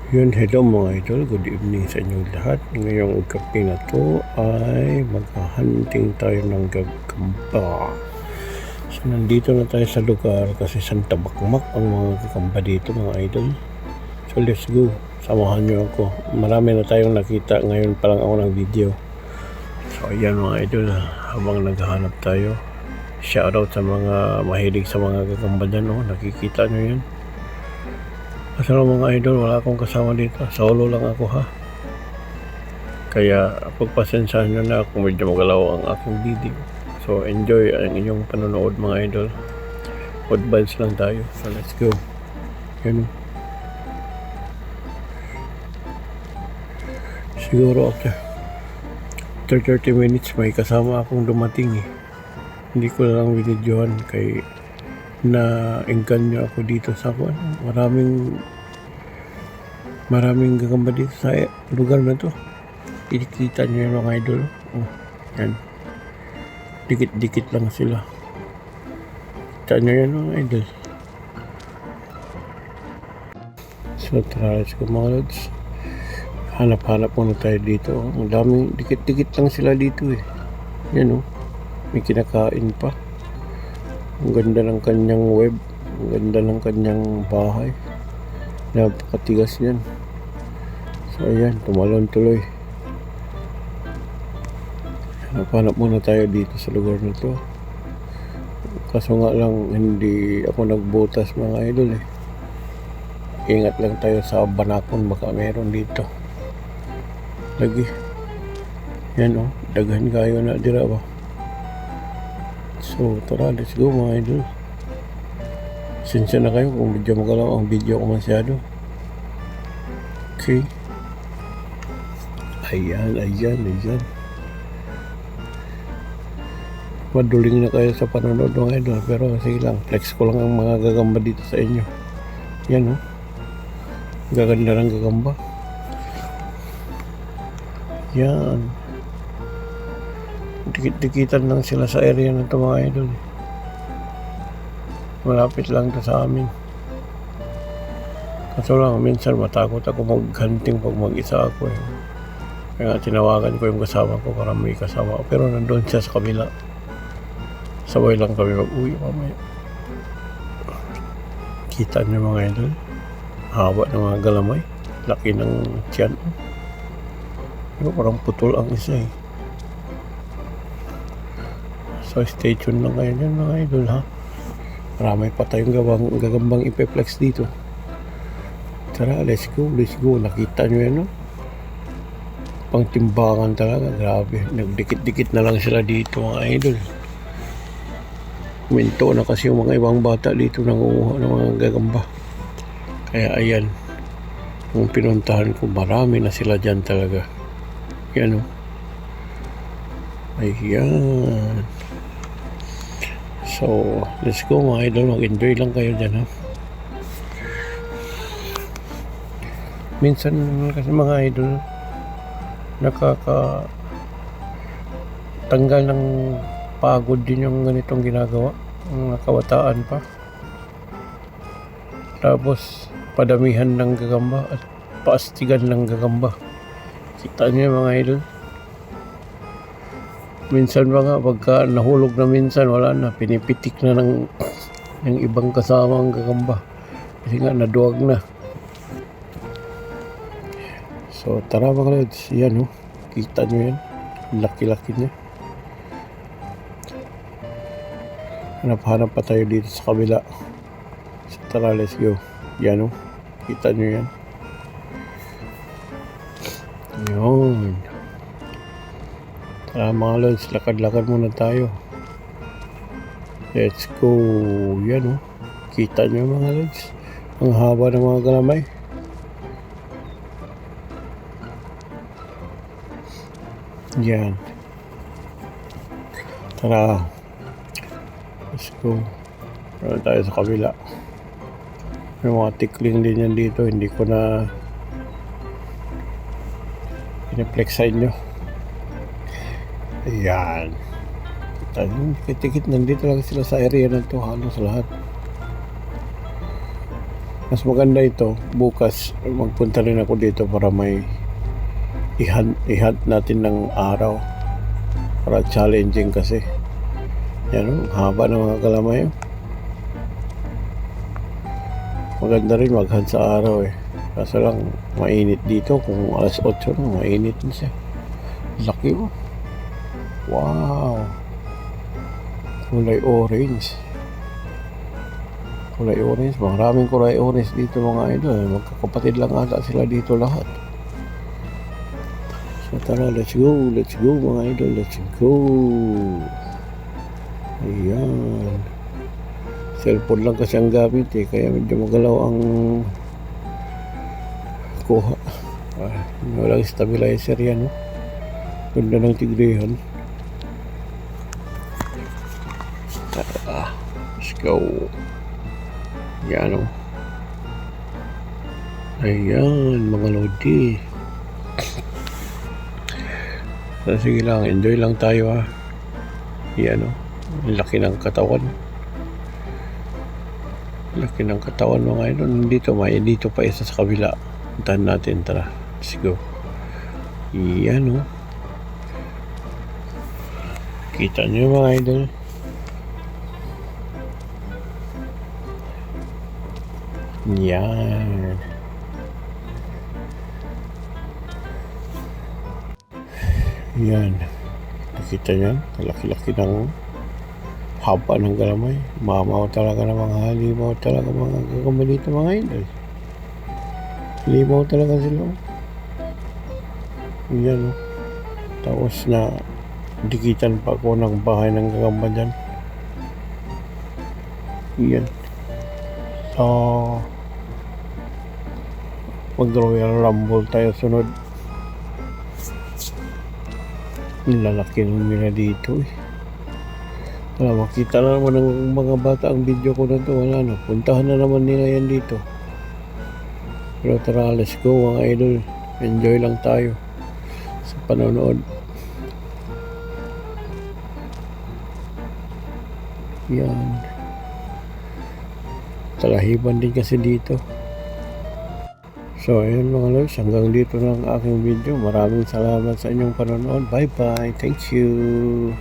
Yun, hello mga idol, good evening sa inyong lahat. Ngayong gabi na to ay maghahunting tayo ng gagamba. So nandito na tayo sa lugar kasi Santa Bakmak ang mga gagamba dito mga idol. So let's go, samahan nyo ako. Marami na tayong nakita, ngayon pa lang ako ng video. So ayan mga idol, habang naghahanap tayo, shoutout sa mga mahilig sa mga gagamba dyan, oh. Nakikita nyo yan. Kasi mga idol, wala akong kasama dito. Solo lang ako ha. Kaya pagpasensyahan nyo na kung medyo magalaw ang aking video. So enjoy ang inyong panonood mga idol. Good vibes lang tayo. So let's go. Yun. Siguro after 30 minutes may kasama akong dumating eh. Hindi ko lang binidyohan kay na-engganyo ako dito sa kuwan. Maraming gagamba dito sa lugar na to. Kita nyo yung mga idol. Oh, yan. Dikit-dikit lang sila. Kita nyo yan mga idol. So tara, let's go mga lods. Hanap-hanap muna tayo dito. Ang daming dikit-dikit lang sila dito eh. Yan oh. May kinakain pa. Ang ganda ng kanyang web. Ang ganda ng kanyang bahay. Napakatigas niyan. So ayan, tumalon tuloy. Hanap muna tayo dito sa lugar na to. Kaso nga lang hindi ako nagbutas mga idol eh. Ingat lang tayo sa banakon, baka meron dito. Lagi. Yan oh, daghan kayo na dira ba. So tara, let's go mga idol. Sinsya na kayo kung medyo magalaw ang video ko masyado. Okay. Ayan. Maduling na kayo sa panonood mga idol. Pero sige lang, flex ko lang ang mga gagamba dito sa inyo. Yan oh. Gaganda ng gagamba. Yan. Dikit-dikitan lang sila sa area na ito mga idol. Malapit lang ito sa amin. Kaso lang minsan matakot ako mag-hunting pag mag-isa ako eh. Kaya tinawagan ko yung kasama ko para may kasama. Pero nandun siya sa kabila. Sabay lang kami mag-uwi mamaya. Kita niyo mga idol. Haba ng mga galamay. Laki ng tiyan. Pero parang putol ang isa eh. So stay tuned lang kayo dyan mga idol ha. Marami pa tayong gagambang ipeplex dito. Tara, let's go. Nakita nyo yan no? Pangtimbangan talaga, grabe. Nagdikit-dikit na lang sila dito mga idol. Minto na kasi yung mga ibang bata dito nangunguha ng mga gagamba. Kaya ayan, kung pinuntahan ko, marami na sila dyan talaga. Yan o. Ayan. So, let's go mga idol. Mag-enjoy lang kayo dyan ha. Minsan kasi mga idol, nakakatanggal ng pagod din yung ganitong ginagawa. Ang kabataan pa. Tapos, padamihan ng gagamba at paastigan ng gagamba. Kita niyo mga idol. Minsan ba nga, pagka nahulog na minsan, wala na, pinipitik na ng ibang kasamang gagamba. Kasi nga, naduwag na. So, tara mga lods. Yan, oh. Kita nyo yan. Laki-laki niya. Hanap-hanap pa tayo dito sa kabila. So, tara, let's go. Yan, oh. Kita nyo yan. Yun. Tara mga lods, lakad-lakad muna tayo. Let's go. Yan oh. Kita nyo mga lods. Ang haba ng mga galamay. Yan. Tara. Let's go. Tara tayo sa kabila. May mga tikling din yan dito. Hindi ko na piniplex sa inyo. Ayan. Tikit-tikit nandito lang sila sa area na to. Halos lahat. Mas maganda ito, bukas magpunta rin ako dito para may i-hunt natin ng araw. Para challenging kasi. Yan, haba ng mga kalamay. Maganda rin mag-hunt sa araw eh. Kaso lang, mainit dito. Kung alas 8 na, mainit na siya. Laki oh. Wow. Kulay orange. Kulay orange. Maraming kulay orange dito mga idol. Magkakapatid lang ata sila dito lahat. So tara, let's go. Let's go mga idol. Let's go. Ayan. Cellphone lang kasi ang gamit eh. Kaya medyo magalaw ang kuha. Walang stabilizer yan. Oh. Ganda ng tigrehan. Let's go. Yan o. Ayan, mga lodi. So, sige lang, enjoy lang tayo ha. Yan o. Ang laki ng katawan. Laki ng katawan mga idol. Dito pa isa sa kabila. Puntahan natin, tara. Let's go. Yan o. Kita nyo mga idol. Yan. Yan. Nakita nyo? Laki-laki ng haba ng galamay. Mamaw talaga ng mga halimaw talaga mga gagamay dito mga idol. Halimaw talaga sila. Yan o. Tapos na dikitan pa ako ng bahay ng gagamba dyan. Yan. So, mag-Royal Rumble tayo sunod. Lalaki ng nila dito eh. Wala, makita na naman ng mga bata ang video ko na to. Wala na, puntahan na naman nila yan dito. Pero tara, let's go mga idol. Enjoy lang tayo sa panonood. Yan. Talahiban din kasi dito. So ayun mga lods, hanggang dito na ang aking video. Maraming salamat sa inyong panonood. Bye bye. Thank you.